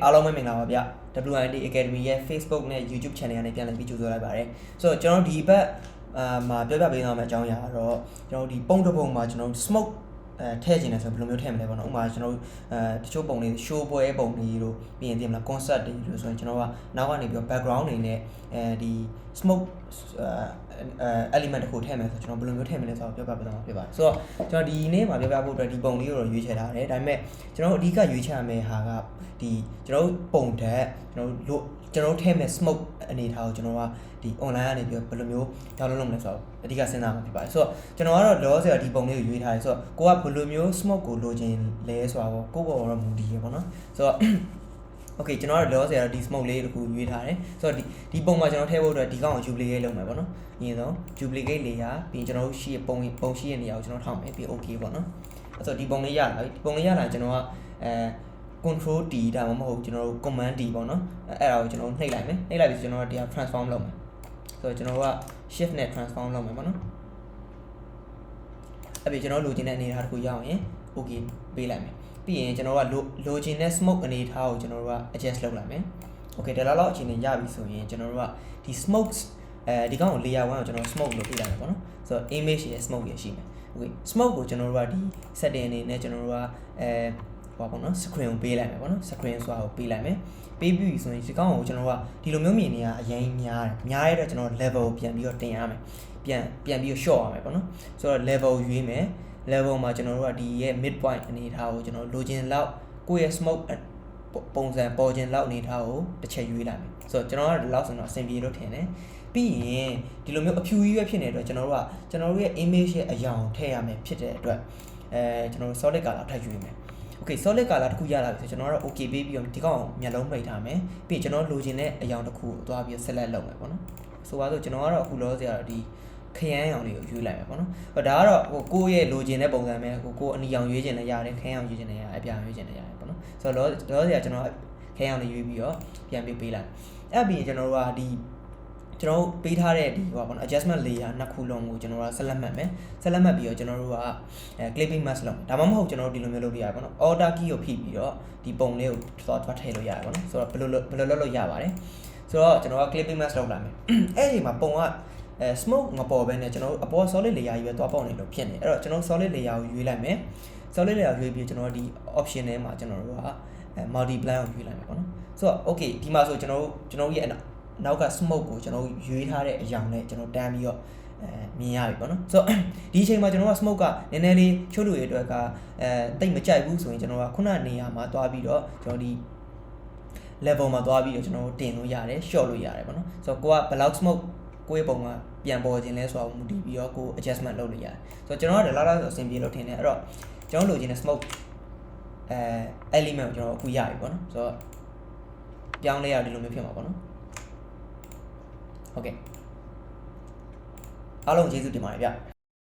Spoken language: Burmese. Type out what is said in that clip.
အားလုံးပဲမင်္ဂလာပါဗျ WND Academy ရဲ့ Facebook နဲ့ YouTube Channel ကနေပြန်လည်ပြီးကြိုဆိုလိုက်ပါတယ်ဆိုတော့ကျွန်တော်ဒီဘက်မှာပြောပြပေးသွားမယ့်အကြောင်းအရာကတော့ကျွန်တော်ဒီပုံတစ်ပုံမှာကျွန်တော် smoke ထည့်ခြင်းလဲဆိုဘယ်လိုမျိုးထည့်မလဲပေါ့နော်ဥပမာကျွန်တော်တချို့ပုံလေး show ပွဲပုံလေးတို့ပြီးရင်သိမလား concert တွေလို့ဆိုရင်ကျွန်တော်ကနောက်ကနေပြီး background တွေနဲ့ဒီ smoke element တစ်ခုထည့်မယ်ဆိုကျွန်တော်ဘယ်လိုမျိုးထည့်မလဲဆိုတော့ပြောပြပေးသွားမှာဖြစ်ပါတယ်ဆိုတော့ကျွန်တော်ဒီနေ့မှာပြောပြဖို့အတွက်ဒီပုံလေးကိုတော့ရွေးချယ်ထားတယ်ဒါပေမဲ့ကျွန်တော်အဓိကရွေးချယ်ရမယ့်ဟာကဒီကျွန်တော်ပုံဓာတ်ကျွန်တော်ထည့်မဲ့ smoke အနေထားကိုကျွန်တော်ကဒီ online ကနေပြီးဘယ်လိုမျိုး download လုပ်မလဲဆိုတော့အဓိကစဉ်းစားမှာဖြစ်ပါတယ်ဆိုတော့ကျွန်တော်ကတော့လောဆယ်ဒီပုံလေးကိုရွေးထားတယ်ဆိုတော့ကိုကဘယ်လိုမျိုး smoke ကိုလိုချင်လဲဆိုတော့ကိုယ့်ဘောတော့မူတည်ရပေါ့နော်ဆိုတော့Okay ကျွန်တော်တို့လောဆယ်တော့ဒီ smoke လေးတခုရွေးထားတယ်ဆိုတော့ဒီပုံမှာကျွန်တော်ထည့်ဖို့အတွက်ဒီကောင်ကို duplicate လုပ်မယ်ပေါ့နော်အရင်ဆုံး duplicate layer ပြီးရင်ကျွန်တော်တို့ရှိရပုံရှိရနေရာကိုကျွန်တော်ထောက်မယ်ပြီး okay ပေါ့နော်အဲ့ဆိုဒီပုံလေးရလာပြီဒီပုံလေးရလာကျွန်တော်ကcontrol D ဒါမှမဟုတ်ကျွန်တော်တို့ command D ပေါ့နော်အဲ့ဒါကိုကျွန်တော်နှိပ်လိုက်မယ်နှိပ်လိုက်ပြီးကျွန်တော်တို့ဒီ transform လုပ်မယ်ဆိုတော့ကျွန်တော်က shift နဲ့ transform လုပ်မယ်ပေါ့နော်အဲ့ပြီးကျွန်တော်လိုချင်တဲ့အနေအထားတစ်ခုရအောင်ရင် okay ပေးလိုက်မယ်ပြီးရင်ကျွန်တော်ကလိုချင်တဲ့ smoke အနေအထားကိုကျွန်တော်တို့က adjust လုပ်လိုက်မယ် okay ဒါလောက်အချိန်နဲ့ရပြီဆိုရင်ကျွန်တော်တို့ကဒီ smokes ဒီကောင်ကို layer 1ကိုကျွန်တော် smoke လို့ပေးလိုက်မယ်ပေါ့နော်ဆိုတော့ image ရဲ့ smoke ရရှိမယ် okay smoke ကိုကျွန်တော်တို့ကဒီ setting အနေနဲ့ကျွန်တော်တို့ကဟောပေါ့နော် screen ကိုပေးလိုက်မယ်ပေါ့နော် screen ဆိုတာကိုပေးလိုက်မယ်ပေးပြီးဆိုရင်ဒီကောင်ကိုကျွန်တော်တို့ကဒီလိုမျိုးမြင်နေရအရင်များတဲ့အတွက်ကျွန်တော် level ကိုပြန်ပြီးတော့တင်ရမယ်ပြန်ပြီးတော့ short ရမယ်ပေါ့နော်ဆိုတော့ level ကိုရွေးမယ် level မှာကျွန်တော်တို့ကဒီရဲ့ mid point အနေထားကိုကျွန်တော်လိုချင်လောက်ကိုယ့်ရဲ့ smoke ပုံစံပေါ်ခြင်းလောက်အနေထားကိုတစ်ချက်ရွေးလိုက်မယ်ဆိုတော့ကျွန်တော်ကဒီလောက်ဆိုတော့အဆင်ပြေလို့ထင်တယ်ပြီးရင်ဒီလိုမျိုးအဖြူကြီးပဲဖြစ်နေတဲ့အတွက်ကျွန်တော်တို့ရဲ့ image ရဲ့အရောင်ထည့်ရမယ်ဖြစ်တဲ့အတွက်ကျွန်တော်တို့ solid color ထည့်ရွေးမယ် okay solid color တစ်ခုရလာပြီဆိုကျွန်တော်တို့ okay ပေးပြီးတော့ဒီကောင်မျက်လုံးပိတ်ထားမယ်ပြီးရင်ကျွန်တော်လိုချင်တဲ့အရောင်တစ်ခုကိုသွားပြီး select လုပ်မယ်ပေါ့နော်ဆိုပါဆိုကျွန်တော်ကတော့အခုလောဆရာဒီခရမ်းရောင်လေးကိုရွေးလိုက်မယ်ပေါ့နော်ဒါကတော့ကိုယ့်ရဲ့လိုချင်တဲ့ပုံစံပဲကိုအနီရောင်ရွေးချင်လည်းရတယ်ခရမ်းရောင်ရွေးချင်လည်းရတယ်အပြာရွေးချင်လည်းရတယ်ပေါ့နော်ဆိုတော့လောဆရာကျွန်တော်ခရမ်းရောင်လေးရွေးပြီးတော့ပြန်ပေးလိုက်အဲ့ပြီးကျွန်တော်တို့ကဒီကျွန်တော်ပေးထားတဲ့ဒီဟိုပါပေါ့နော် adjustment layer နှစ်ခုလုံးကိုကျွန်တော်ကဆက်လက်မှတ်မယ်ဆက်လက်မှတ်ပြီးတော့ကျွန်တော်တို့ကclipping mask လုပ်ဒါမှမဟုတ်ကျွန်တော်တို့ဒီလိုမျိုးလုပ်လို့ရတယ်ပေါ့နော် order key ကိုဖိပြီးတော့ဒီပုံလေးကိုသွားထည့်လို့ရတယ်ပေါ့နော်ဆိုတော့ဘယ်လိုလုပ်လို့ရပါတယ်ဆိုတော့ကျွန်တော်က clipping mask လုပ်လာမယ်အဲ့ဒီမှာပုံကsmoke မပေါ်ဘဲနဲ့ကျွန်တော်တို့အပေါ် solid layer ကြီးပဲသွားပေါက်နေလို့ဖြစ်နေအဲ့တော့ကျွန်တော် solid layer ကိုရွေးလိုက်မယ် solid layer ရွေးပြီးကျွန်တော်ဒီ option ထဲမှာကျွန်တော်တို့ကmultiply ကိုရွေးလိုက်မယ်ပေါ့နော်ဆိုတော့ okay ဒီမှာဆိုကျွန်တော်ရဲ့နောက်က smoke ကိုကျွန်တော်ရွေးထားတဲ့အရာနဲ့ကျွန်တော်တန်းပြီးတော့မြင်ရပြီပေါ့နော်ဆိုတော့ဒီအချိန်မှာကျွန်တော်က smoke ကနည်းနည်းလေးချို့လူတွေအတွက်ကတိတ်မကြိုက်ဘူးဆိုရင်ကျွန်တော်ကခုနနေရာမှာသွားပြီးတော့ကျွန်တော်ဒီ level မှာသွားပြီးတော့ကျွန်တော်တင်လို့ရတယ် short လို့ရတယ်ပေါ့နော်ဆိုတော့ကိုက block smoke ကိုယ့်ရဲ့ပုံကပြန်ပေါ်ခြင်းလဲဆိုတော့မူတည်ပြီးတော့ကို adjustment လုပ်လို့ရတယ်ဆိုတော့ကျွန်တော်ကလောက်ဆိုအဆင်ပြေလို့ထင်တယ်အဲ့တော့ကျွန်တော်လိုချင်တဲ့ smoke element ကိုကျွန်တော်အခုရပြီပေါ့နော်ဆိုတော့ပြောင်းလဲရဒီလိုမျိုးဖြစ်မှာပေါ့နော်ဟုတ်ကဲ့အားလုံးကျေးဇူးတင်ပါတယ်ဗျ